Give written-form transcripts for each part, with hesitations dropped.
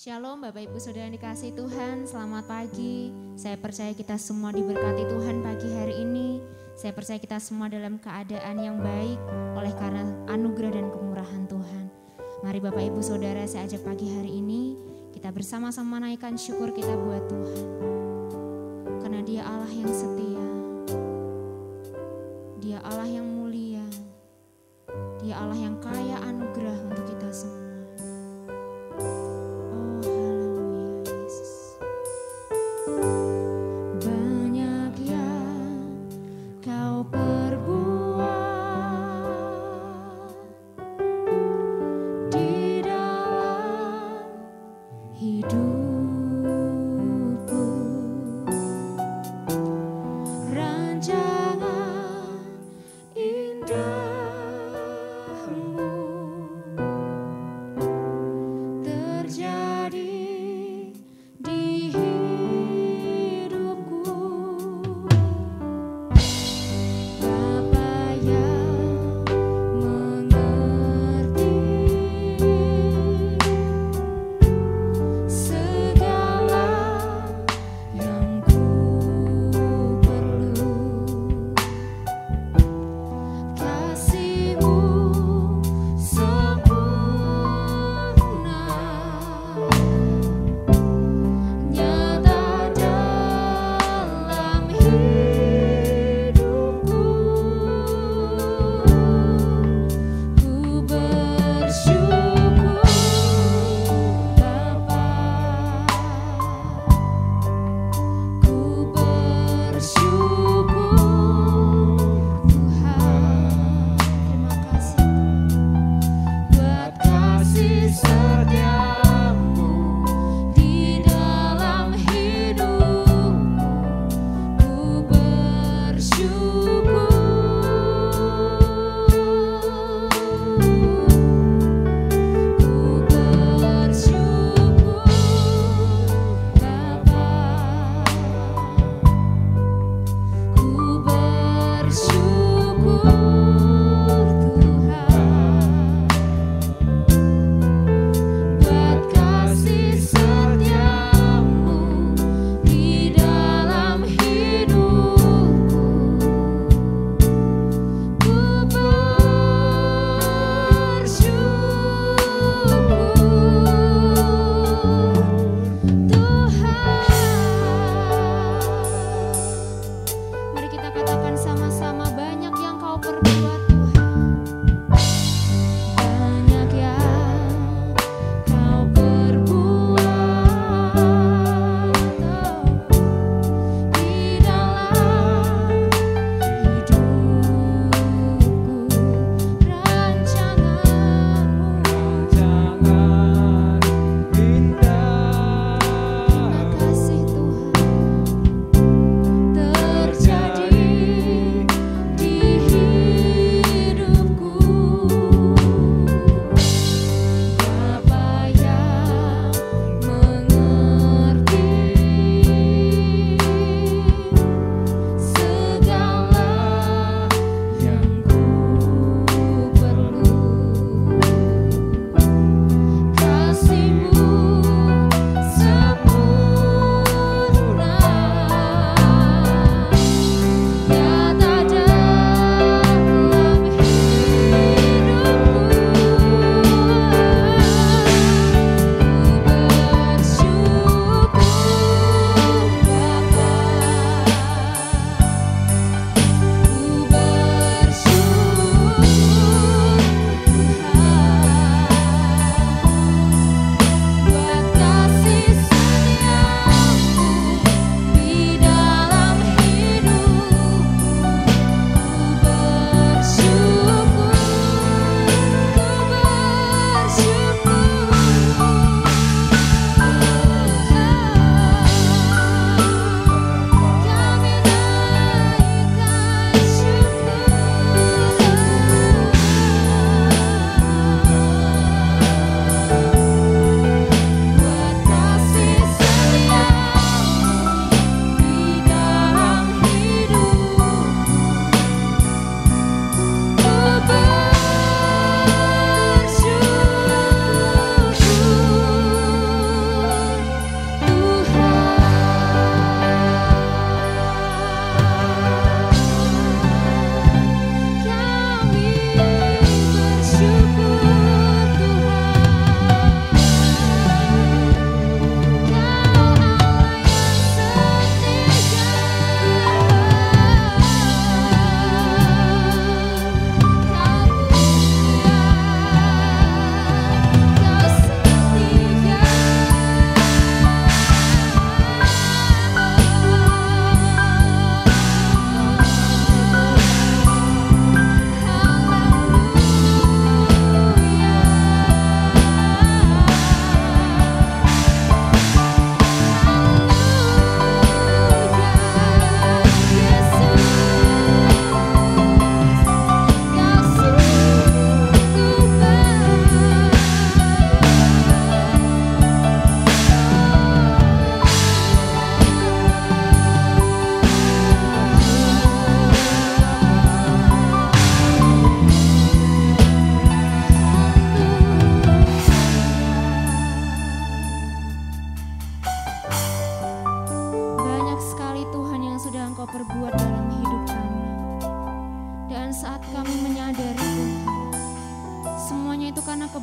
Shalom Bapak Ibu Saudara yang dikasihi Tuhan, selamat pagi. Saya percaya kita semua diberkati Tuhan pagi hari ini. Saya percaya kita semua dalam keadaan yang baik oleh karena anugerah dan kemurahan Tuhan. Mari Bapak Ibu Saudara, saya ajak pagi hari ini kita bersama-sama naikkan syukur kita buat Tuhan. Karena Dia Allah yang setia, Dia Allah yang mulia, Dia Allah yang kaya anugerah untuk kita semua.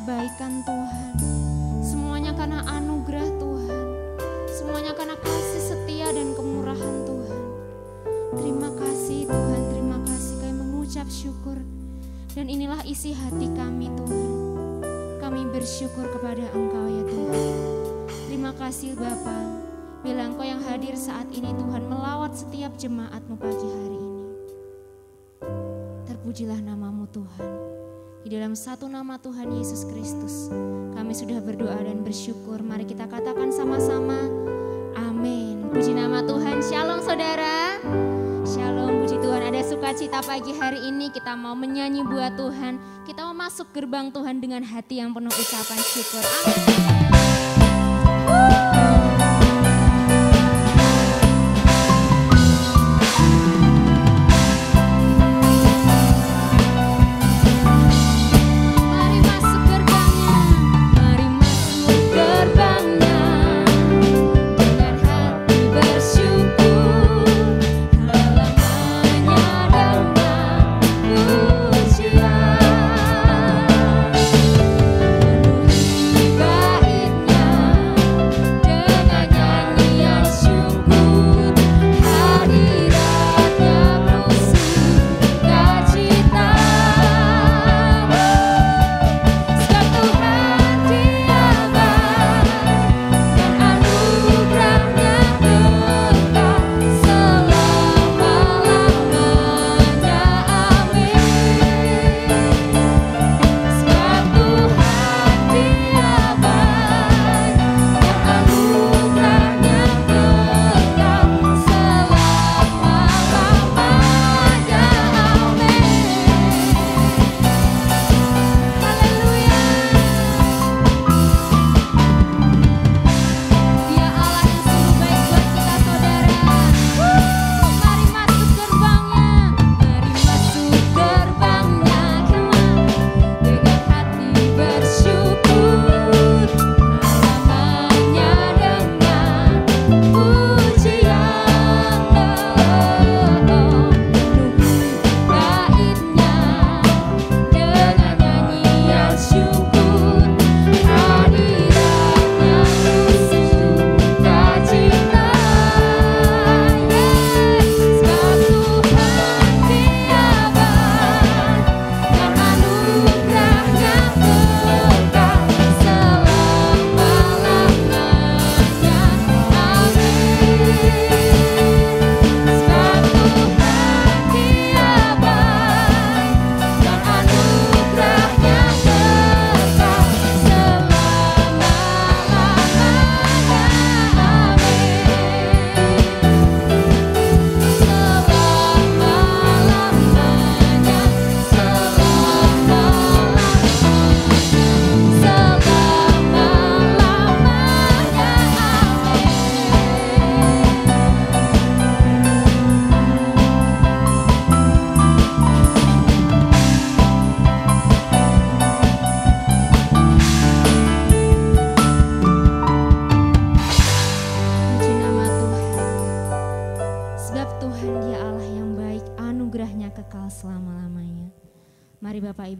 kebaikan Tuhan. Semuanya karena anugerah Tuhan. Semuanya karena kasih setia dan kemurahan Tuhan. Terima kasih Tuhan, terima kasih. Kami mengucap syukur. Dan inilah isi hati kami Tuhan. Kami bersyukur kepada Engkau ya Tuhan. Terima kasih Bapa. Bila Engkau yang hadir saat ini Tuhan melawat setiap jemaat-Mu pagi hari ini. Terpujilah nama-Mu Tuhan. Di dalam satu nama Tuhan Yesus Kristus kami sudah berdoa dan bersyukur. Mari kita katakan sama-sama amin. Puji nama Tuhan. Shalom saudara. Shalom, puji Tuhan. Ada sukacita pagi hari ini. Kita mau menyanyi buat Tuhan. Kita mau masuk gerbang Tuhan dengan hati yang penuh ucapan syukur. Amin.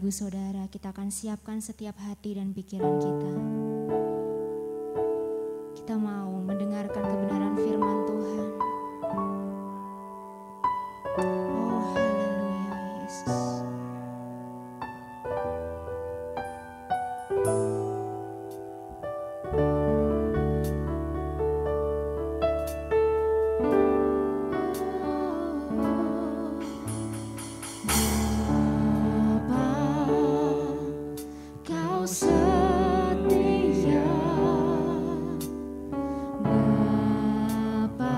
Saudara, kita akan siapkan setiap hati dan pikiran kita. Kita mau mendengarkan kebenaran firman Tuhan. Oh, haleluya Yesus. Setia Bapa.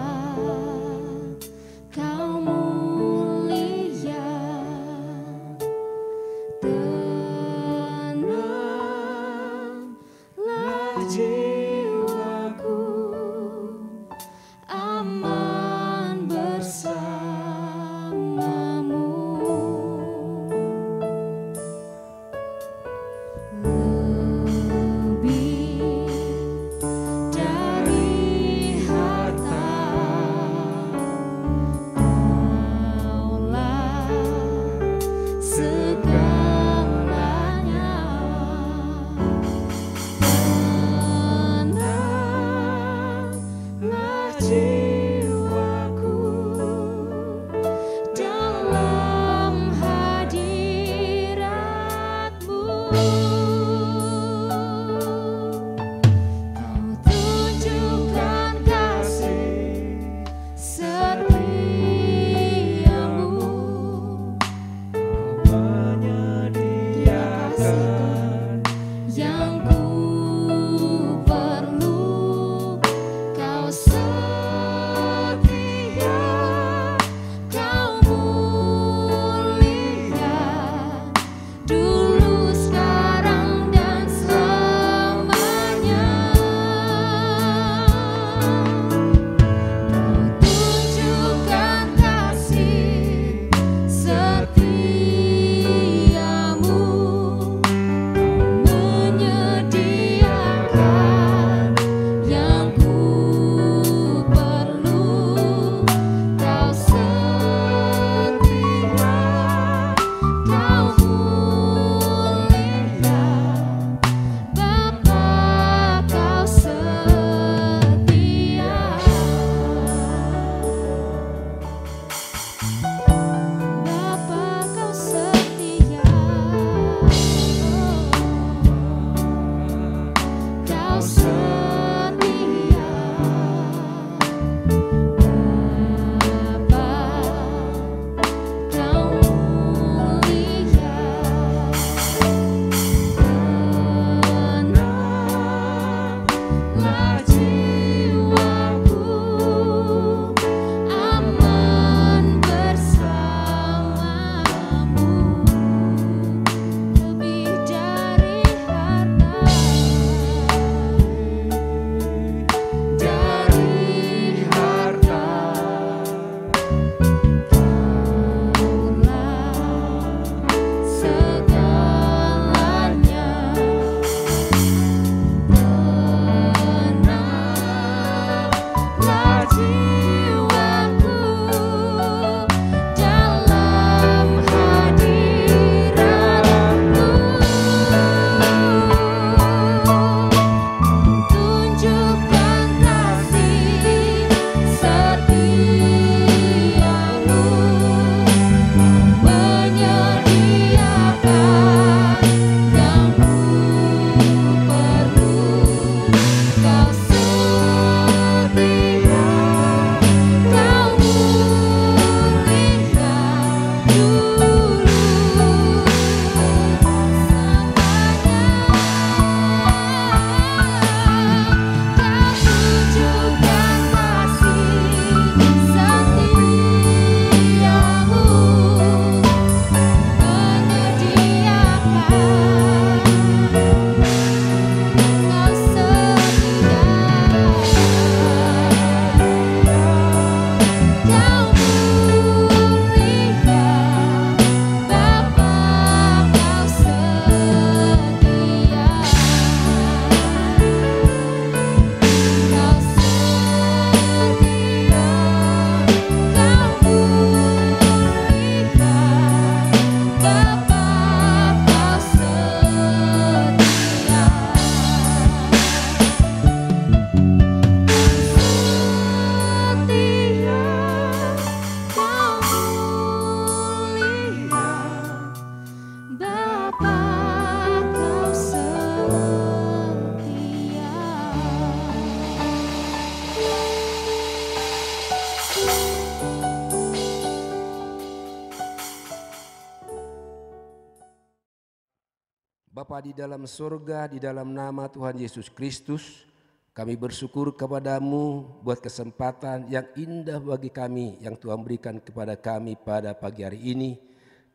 Bapa di dalam surga, di dalam nama Tuhan Yesus Kristus, kami bersyukur kepadamu buat kesempatan yang indah bagi kami yang Tuhan berikan kepada kami pada pagi hari ini.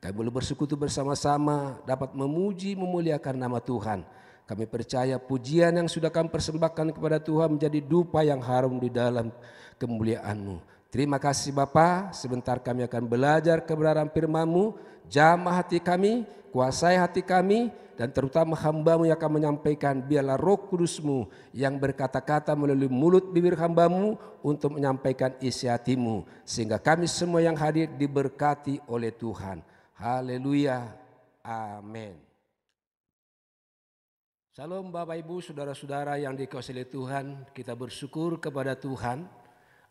Kami boleh bersekutu bersama-sama dapat memuji memuliakan nama Tuhan. Kami percaya pujian yang sudah kami persembahkan kepada Tuhan menjadi dupa yang harum di dalam kemuliaan-Mu. Terima kasih Bapa, sebentar kami akan belajar kebenaran firman-Mu, jamah hati kami, kuasai hati kami, dan terutama hamba-Mu yang akan menyampaikan, biarlah Roh Kudus-Mu yang berkata-kata melalui mulut bibir hamba-Mu untuk menyampaikan isi hati-Mu, sehingga kami semua yang hadir diberkati oleh Tuhan. Haleluya, amin. Salam Bapak Ibu, saudara-saudara yang dikasihi Tuhan, kita bersyukur kepada Tuhan.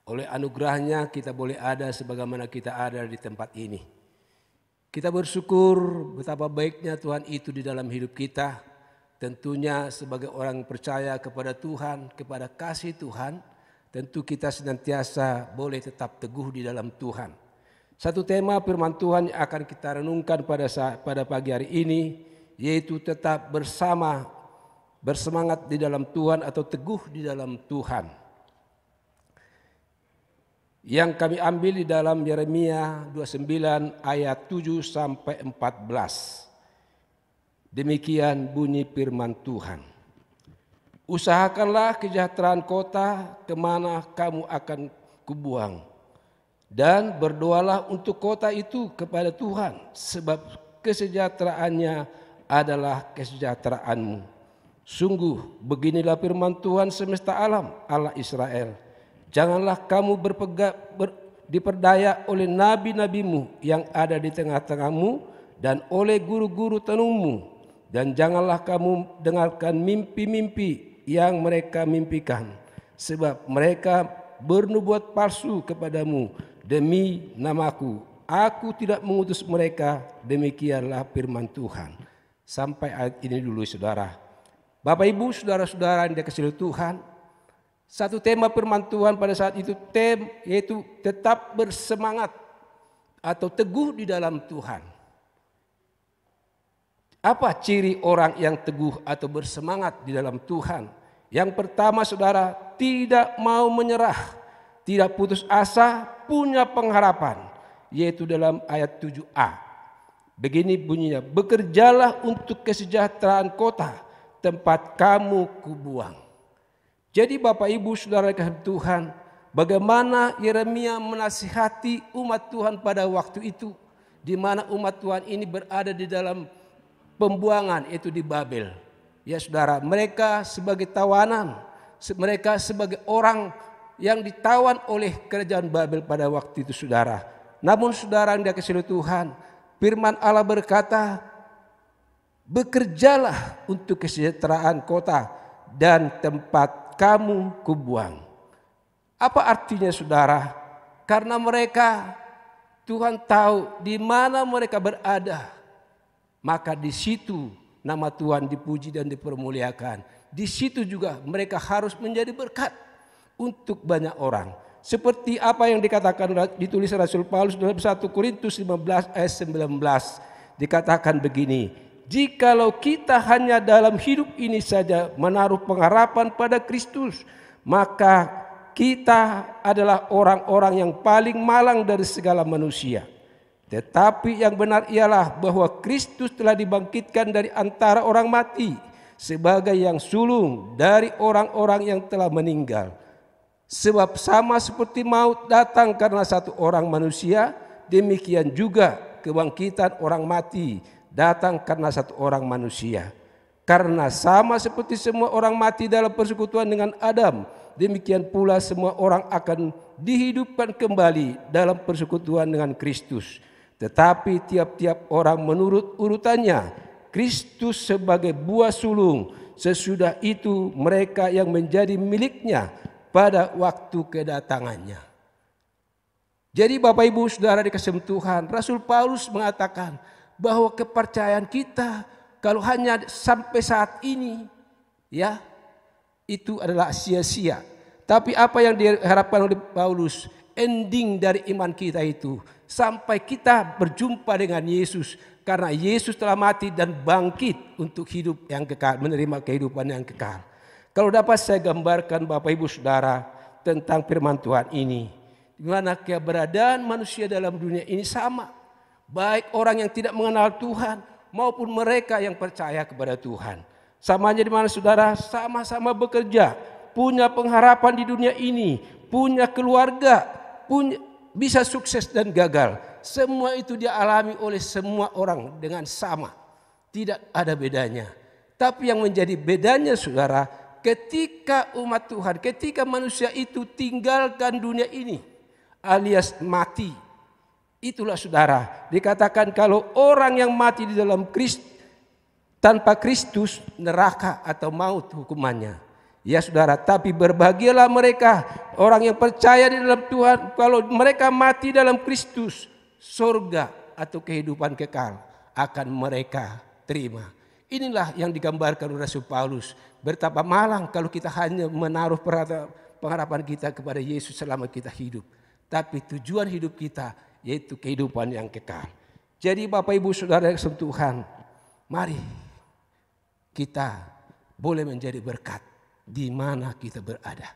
Oleh anugerahnya kita boleh ada sebagaimana kita ada di tempat ini. Kita bersyukur betapa baiknya Tuhan itu di dalam hidup kita. Tentunya sebagai orang percaya kepada Tuhan, kepada kasih Tuhan, tentu kita senantiasa boleh tetap teguh di dalam Tuhan. Satu tema firman Tuhan yang akan kita renungkan pada pagi hari ini, yaitu tetap bersemangat di dalam Tuhan atau teguh di dalam Tuhan. Yang kami ambil di dalam Yeremia 29 ayat 7 sampai 14. Demikian bunyi firman Tuhan. Usahakanlah kesejahteraan kota kemana kamu akan kubuang. Dan berdoalah untuk kota itu kepada Tuhan, sebab kesejahteraannya adalah kesejahteraanmu. Sungguh beginilah firman Tuhan semesta alam, Allah Israel. Janganlah kamu diperdaya oleh nabi-nabimu yang ada di tengah-tengahmu dan oleh guru-guru tenungmu. Dan janganlah kamu dengarkan mimpi-mimpi yang mereka mimpikan. Sebab mereka bernubuat palsu kepadamu demi namaku. Aku tidak mengutus mereka, demikianlah firman Tuhan. Sampai ayat ini dulu saudara. Bapak Ibu saudara-saudara yang dikasihi Tuhan. Satu tema firman Tuhan pada saat itu yaitu tetap bersemangat atau teguh di dalam Tuhan. Apa ciri orang yang teguh atau bersemangat di dalam Tuhan? Yang pertama saudara, tidak mau menyerah, tidak putus asa, punya pengharapan. Yaitu dalam ayat 7a. Begini bunyinya, bekerjalah untuk kesejahteraan kota tempat kamu kubuang. Jadi Bapak Ibu Saudara kasih Tuhan, bagaimana Yeremia menasihati umat Tuhan pada waktu itu, di mana umat Tuhan ini berada di dalam pembuangan, itu di Babel. Ya saudara, mereka sebagai tawanan, mereka sebagai orang yang ditawan oleh kerajaan Babel pada waktu itu saudara. Namun saudara yang dikasihi Tuhan, firman Allah berkata, bekerjalah untuk kesejahteraan kota dan tempat kamu kubuang. Apa artinya saudara? Karena mereka, Tuhan tahu di mana mereka berada. Maka di situ nama Tuhan dipuji dan dipermuliakan. Di situ juga mereka harus menjadi berkat untuk banyak orang. Seperti apa yang dikatakan ditulis Rasul Paulus dalam 1 Korintus 15 ayat 19. Dikatakan begini. Jikalau kita hanya dalam hidup ini saja menaruh pengharapan pada Kristus, maka kita adalah orang-orang yang paling malang dari segala manusia. Tetapi yang benar ialah bahwa Kristus telah dibangkitkan dari antara orang mati sebagai yang sulung dari orang-orang yang telah meninggal. Sebab sama seperti maut datang karena satu orang manusia, demikian juga kebangkitan orang mati datang karena satu orang manusia. Karena sama seperti semua orang mati dalam persekutuan dengan Adam, demikian pula semua orang akan dihidupkan kembali dalam persekutuan dengan Kristus. Tetapi tiap-tiap orang menurut urutannya. Kristus sebagai buah sulung, sesudah itu mereka yang menjadi miliknya pada waktu kedatangannya. Jadi Bapak Ibu Saudara dikasihi Tuhan, Rasul Paulus mengatakan bahwa kepercayaan kita kalau hanya sampai saat ini ya itu adalah sia-sia. Tapi apa yang diharapkan oleh Paulus, ending dari iman kita itu sampai kita berjumpa dengan Yesus, karena Yesus telah mati dan bangkit untuk hidup yang kekal, menerima kehidupan yang kekal. Kalau dapat saya gambarkan Bapak Ibu Saudara tentang firman Tuhan ini, di mana keberadaan manusia dalam dunia ini sama. Baik orang yang tidak mengenal Tuhan maupun mereka yang percaya kepada Tuhan. Samanya di mana saudara, sama-sama bekerja, punya pengharapan di dunia ini, punya keluarga, bisa sukses dan gagal. Semua itu dialami oleh semua orang dengan sama. Tidak ada bedanya. Tapi yang menjadi bedanya saudara, ketika umat Tuhan, ketika manusia itu tinggalkan dunia ini alias mati. Itulah saudara, dikatakan kalau orang yang mati di dalam Kristus tanpa Kristus, neraka atau maut hukumannya. Ya saudara, tapi berbahagialah mereka orang yang percaya di dalam Tuhan, kalau mereka mati dalam Kristus, surga atau kehidupan kekal akan mereka terima. Inilah yang digambarkan oleh Rasul Paulus. Betapa malang kalau kita hanya menaruh pengharapan kita kepada Yesus selama kita hidup. Tapi tujuan hidup kita yaitu kehidupan yang kekal. Jadi Bapak Ibu Saudara yang Tuhan, mari kita boleh menjadi berkat di mana kita berada.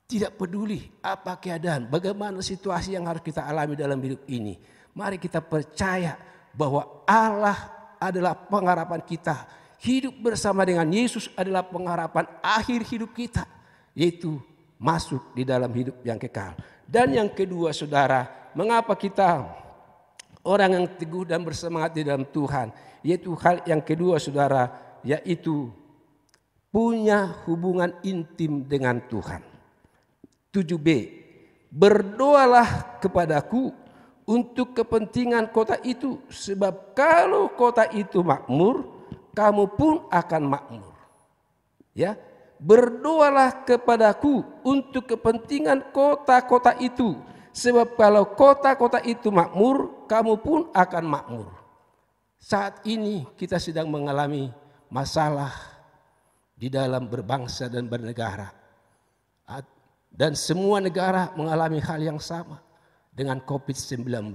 Tidak peduli apa keadaan, bagaimana situasi yang harus kita alami dalam hidup ini. Mari kita percaya bahwa Allah adalah pengharapan kita. Hidup bersama dengan Yesus adalah pengharapan akhir hidup kita, yaitu masuk di dalam hidup yang kekal. Dan yang kedua saudara, mengapa kita orang yang teguh dan bersemangat di dalam Tuhan, yaitu hal yang kedua saudara, yaitu punya hubungan intim dengan Tuhan. 7b, berdoalah kepadaku untuk kepentingan kota itu, sebab kalau kota itu makmur, kamu pun akan makmur. Ya, berdoalah kepadaku untuk kepentingan kota-kota itu, sebab kalau kota-kota itu makmur, kamu pun akan makmur. Saat ini kita sedang mengalami masalah di dalam berbangsa dan bernegara. Dan semua negara mengalami hal yang sama dengan COVID-19.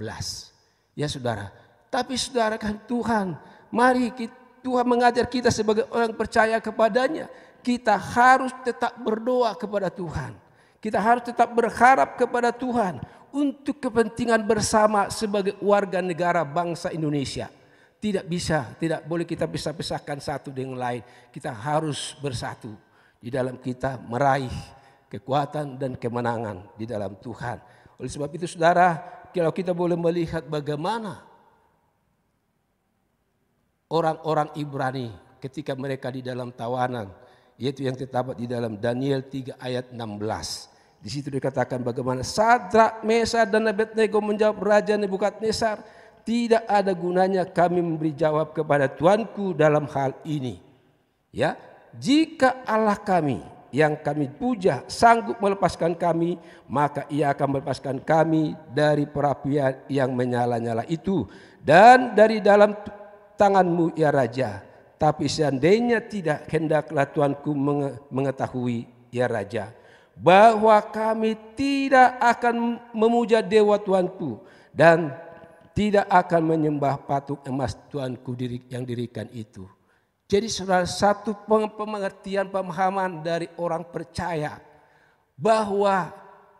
Ya saudara, tapi saudara kan Tuhan, mari Tuhan mengajar kita sebagai orang percaya kepadanya. Kita harus tetap berdoa kepada Tuhan. Kita harus tetap berharap kepada Tuhan untuk kepentingan bersama sebagai warga negara bangsa Indonesia. Tidak boleh kita pisah-pisahkan satu dengan lain. Kita harus bersatu di dalam kita meraih kekuatan dan kemenangan di dalam Tuhan. Oleh sebab itu saudara, kalau kita boleh melihat bagaimana orang-orang Ibrani ketika mereka di dalam tawanan, yaitu yang terdapat di dalam Daniel 3 ayat 16. Di situ dikatakan bagaimana Sadrak, Mesar dan Abednego menjawab Raja Nebukadnezar, tidak ada gunanya kami memberi jawab kepada Tuanku dalam hal ini. Ya, jika Allah kami yang kami puja sanggup melepaskan kami, maka ia akan melepaskan kami dari perapian yang menyala-nyala itu dan dari dalam tanganmu ya Raja. Tapi seandainya tidak, hendaklah Tuanku mengetahui ya Raja, bahwa kami tidak akan memuja dewa Tuanku dan tidak akan menyembah patung emas Tuanku yang dirikan itu. Jadi saudara, satu pengertian pemahaman dari orang percaya bahwa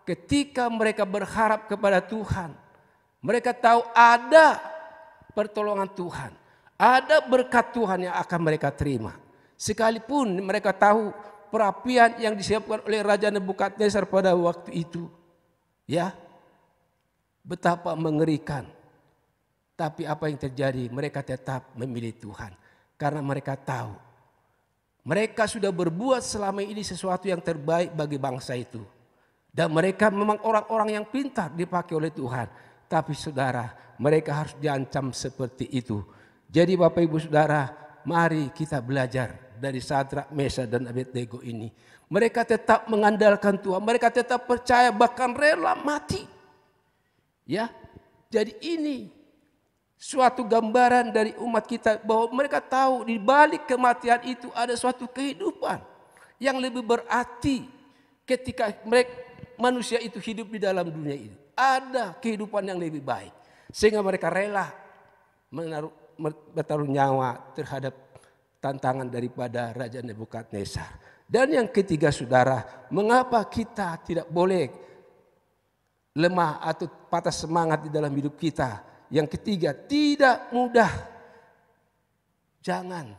ketika mereka berharap kepada Tuhan, mereka tahu ada pertolongan Tuhan, ada berkat Tuhan yang akan mereka terima. Sekalipun mereka tahu perapian yang disiapkan oleh Raja Nebukadnezar pada waktu itu, ya, betapa mengerikan. Tapi apa yang terjadi? Mereka tetap memilih Tuhan. Karena mereka tahu, mereka sudah berbuat selama ini sesuatu yang terbaik bagi bangsa itu. Dan mereka memang orang-orang yang pintar dipakai oleh Tuhan. Tapi saudara, mereka harus diancam seperti itu. Jadi Bapak Ibu Saudara, mari kita belajar dari Sadrak, Mesar dan Abednego ini. Mereka tetap mengandalkan Tuhan, mereka tetap percaya bahkan rela mati. Ya, jadi ini suatu gambaran dari umat kita bahwa mereka tahu di balik kematian itu ada suatu kehidupan yang lebih berarti ketika manusia itu hidup di dalam dunia ini. Ada kehidupan yang lebih baik sehingga mereka rela bertaruh nyawa terhadap tantangan daripada Raja Nebukadnezar. Dan yang ketiga saudara, mengapa kita tidak boleh lemah atau patah semangat di dalam hidup kita? Yang ketiga, tidak mudah. Jangan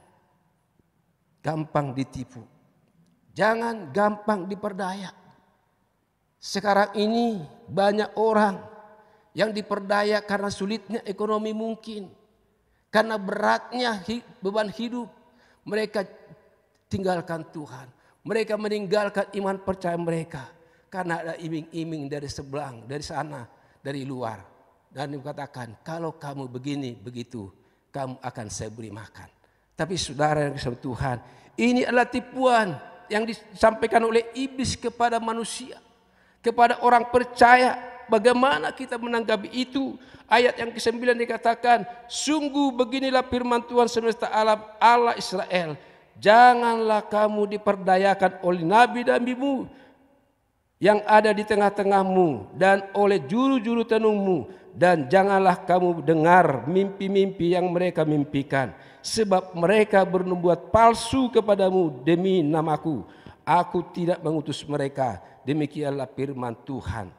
gampang ditipu. Jangan gampang diperdaya. Sekarang ini banyak orang yang diperdaya karena sulitnya ekonomi mungkin. Karena beratnya beban hidup. Mereka tinggalkan Tuhan. Mereka meninggalkan iman percaya mereka. Karena ada iming-iming dari sebelah, dari sana, dari luar. Dan dikatakan, kalau kamu begini, begitu, kamu akan saya beri makan. Tapi saudara yang disayang Tuhan, ini adalah tipuan yang disampaikan oleh iblis kepada manusia. Kepada orang percaya bagaimana kita menanggapi itu? Ayat yang ke-9 dikatakan, sungguh beginilah firman Tuhan semesta alam, Allah Israel, janganlah kamu diperdayakan oleh nabi-nabimu yang ada di tengah-tengahmu dan oleh juru-juru tenungmu, dan janganlah kamu dengar mimpi-mimpi yang mereka mimpikan, sebab mereka bernubuat palsu kepadamu demi namaku. Aku tidak mengutus mereka. Demikianlah firman Tuhan.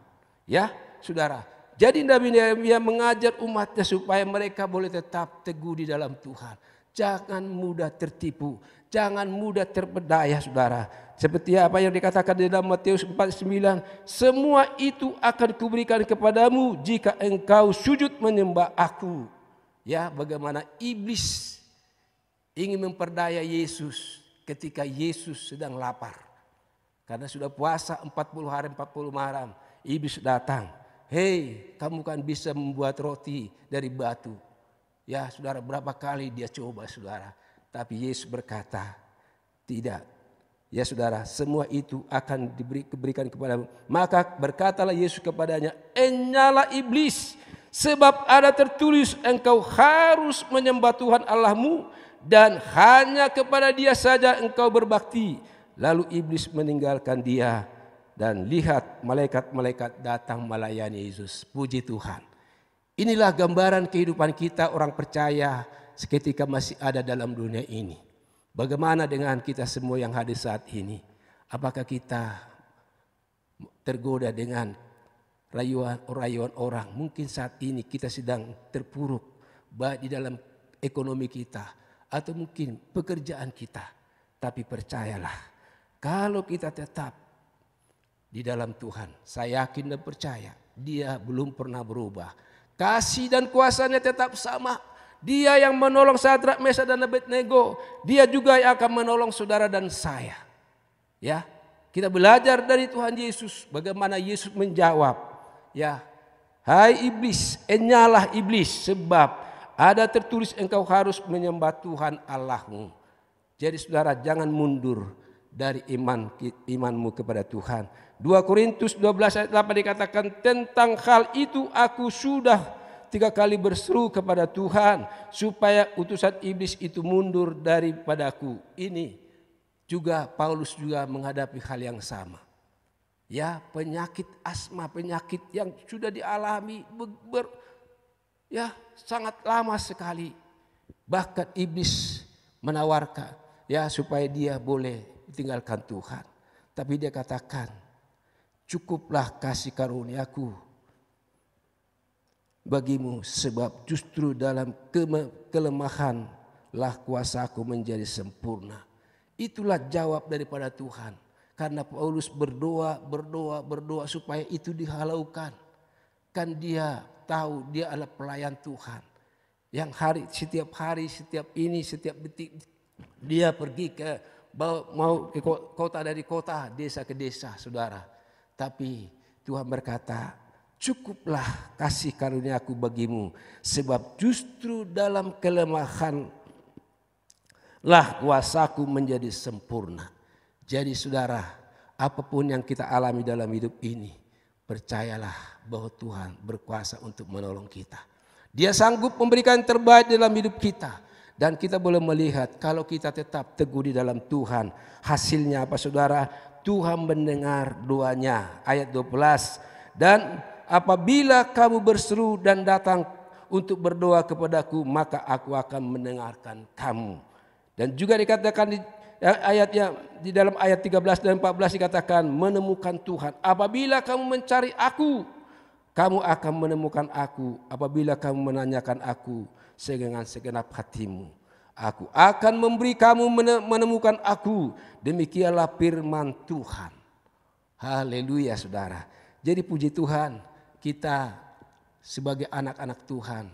Ya, saudara. Jadi Nabi Nehemia mengajar umatnya supaya mereka boleh tetap teguh di dalam Tuhan. Jangan mudah tertipu, jangan mudah terpedaya, saudara. Seperti apa yang dikatakan di dalam Matius 4:9, semua itu akan kuberikan kepadamu jika engkau sujud menyembah aku. Ya, bagaimana iblis ingin memperdaya Yesus ketika Yesus sedang lapar. Karena sudah puasa 40 hari 40 malam, iblis datang. Hei, kamu kan bisa membuat roti dari batu. Ya, saudara, berapa kali dia coba, saudara. Tapi Yesus berkata, tidak. Ya, saudara, semua itu akan diberikan kepadamu. Maka berkatalah Yesus kepadanya, enyalah iblis, sebab ada tertulis engkau harus menyembah Tuhan Allahmu dan hanya kepada Dia saja engkau berbakti. Lalu iblis meninggalkan dia, dan lihat malaikat-malaikat datang melayani Yesus. Puji Tuhan. Inilah gambaran kehidupan kita orang percaya seketika masih ada dalam dunia ini. Bagaimana dengan kita semua yang hadir saat ini? Apakah kita tergoda dengan rayuan orang? Mungkin saat ini kita sedang terpuruk, baik di dalam ekonomi kita atau mungkin pekerjaan kita. Tapi percayalah, kalau kita tetap di dalam Tuhan, saya yakin dan percaya Dia belum pernah berubah. Kasih dan kuasanya tetap sama. Dia yang menolong Sadrak, Mesak dan Abednego, Dia juga yang akan menolong saudara dan saya. Ya, kita belajar dari Tuhan Yesus bagaimana Yesus menjawab. Ya, hai iblis, enyalah iblis, sebab ada tertulis engkau harus menyembah Tuhan Allahmu. Jadi saudara, jangan mundur dari imanmu kepada Tuhan. 2 Korintus 12 ayat 8 dikatakan, tentang hal itu aku sudah 3 kali berseru kepada Tuhan supaya utusan iblis itu mundur daripadaku. Ini juga Paulus juga menghadapi hal yang sama. Ya, penyakit asma, penyakit yang sudah dialami sangat lama sekali. Bahkan iblis menawarkan ya supaya dia boleh tinggalkan Tuhan. Tapi dia katakan, cukuplah kasih karuniaku bagimu, sebab justru dalam kelemahanlah kuasaku menjadi sempurna. Itulah jawab daripada Tuhan. Karena Paulus berdoa supaya itu dihalaukan. Kan dia tahu dia adalah pelayan Tuhan. Yang setiap hari, setiap detik dia pergi mau ke kota dari kota, desa ke desa, saudara. Tapi Tuhan berkata, cukuplah kasih karuniaku bagimu, sebab justru dalam kelemahanlah kuasaku menjadi sempurna. Jadi saudara, apapun yang kita alami dalam hidup ini, percayalah bahwa Tuhan berkuasa untuk menolong kita. Dia sanggup memberikan yang terbaik dalam hidup kita. Dan kita boleh melihat kalau kita tetap teguh di dalam Tuhan, hasilnya apa saudara? Tuhan mendengar doanya. Ayat 12. Dan apabila kamu berseru dan datang untuk berdoa kepadaku, maka aku akan mendengarkan kamu. Dan juga dikatakan di dalam ayat 13 dan 14 dikatakan menemukan Tuhan. Apabila kamu mencari aku, kamu akan menemukan aku. Apabila kamu menanyakan aku dengan segenap hatimu, aku akan memberi kamu menemukan aku. Demikianlah firman Tuhan. Haleluya saudara. Jadi puji Tuhan, kita sebagai anak-anak Tuhan,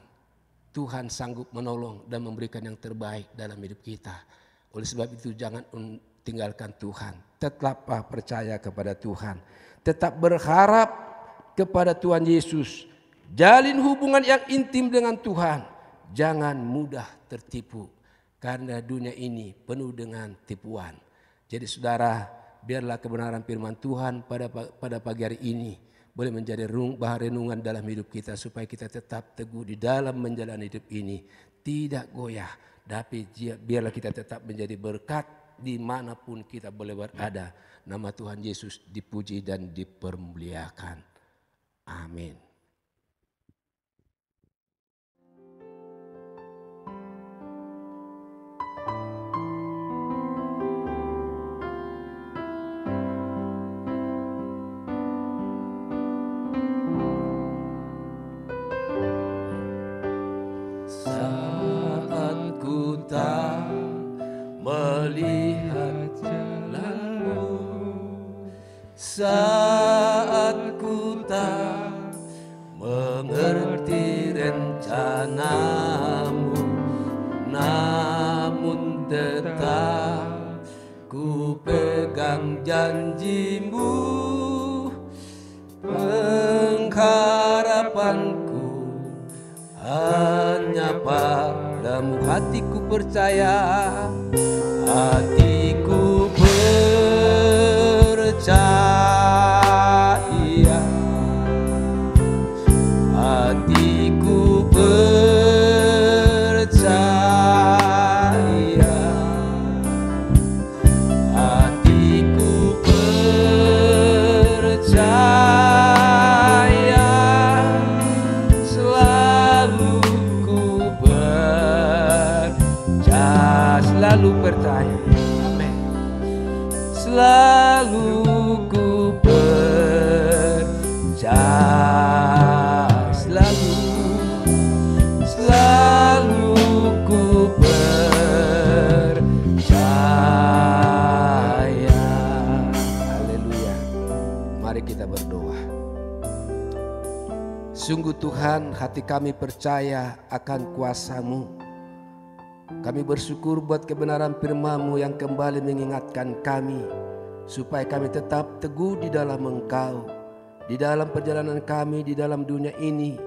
Tuhan sanggup menolong dan memberikan yang terbaik dalam hidup kita. Oleh sebab itu jangan tinggalkan Tuhan. Tetaplah percaya kepada Tuhan. Tetap berharap kepada Tuhan Yesus. Jalin hubungan yang intim dengan Tuhan. Jangan mudah tertipu, karena dunia ini penuh dengan tipuan. Jadi saudara, biarlah kebenaran firman Tuhan pada pagi hari ini boleh menjadi bahan renungan dalam hidup kita, supaya kita tetap teguh di dalam menjalani hidup ini, tidak goyah, tapi biarlah kita tetap menjadi berkat dimanapun kita boleh berada. Nama Tuhan Yesus dipuji dan dipermuliakan. Amin. Saat ku tak melihat jalanmu, saat ku tak mengerti rencanamu, namun tetap ku pegang janjimu. Pengharapanku hanya padamu, hatiku percaya, hatiku percaya, hatiku percaya, hatiku percaya, selalu ku percaya, selalu percaya, amin. Selalu ku percaya, selalu ku percaya. Haleluya. Mari kita berdoa. Sungguh Tuhan, hati kami percaya akan kuasa-Mu. Kami bersyukur buat kebenaran firman-Mu yang kembali mengingatkan kami, supaya kami tetap teguh di dalam Engkau, di dalam perjalanan kami di dalam dunia ini,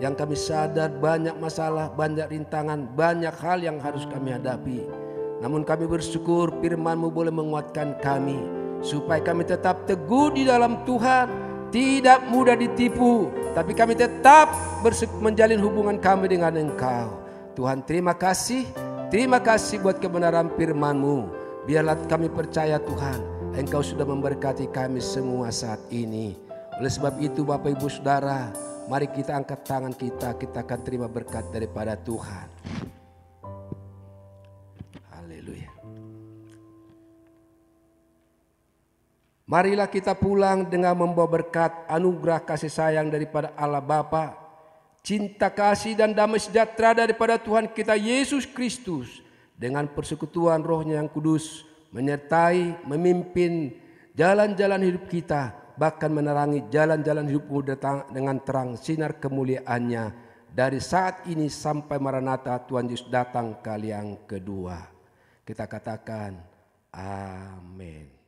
yang kami sadar banyak masalah, banyak rintangan, banyak hal yang harus kami hadapi. Namun kami bersyukur firman-Mu boleh menguatkan kami, supaya kami tetap teguh di dalam Tuhan, tidak mudah ditipu, tapi kami tetap menjalin hubungan kami dengan Engkau. Tuhan, terima kasih buat kebenaran firman-Mu. Biarlah kami percaya Tuhan, Engkau sudah memberkati kami semua saat ini. Oleh sebab itu Bapak Ibu Saudara, mari kita angkat tangan kita akan terima berkat daripada Tuhan. Haleluya. Marilah kita pulang dengan membawa berkat anugerah kasih sayang daripada Allah Bapa, cinta kasih dan damai sejahtera daripada Tuhan kita Yesus Kristus, dengan persekutuan Roh-Nya yang kudus, menyertai, memimpin jalan-jalan hidup kita, bahkan menerangi jalan-jalan hidupmu dengan terang sinar kemuliaan-Nya, dari saat ini sampai Maranatha Tuhan Yesus datang kali yang kedua. Kita katakan amin.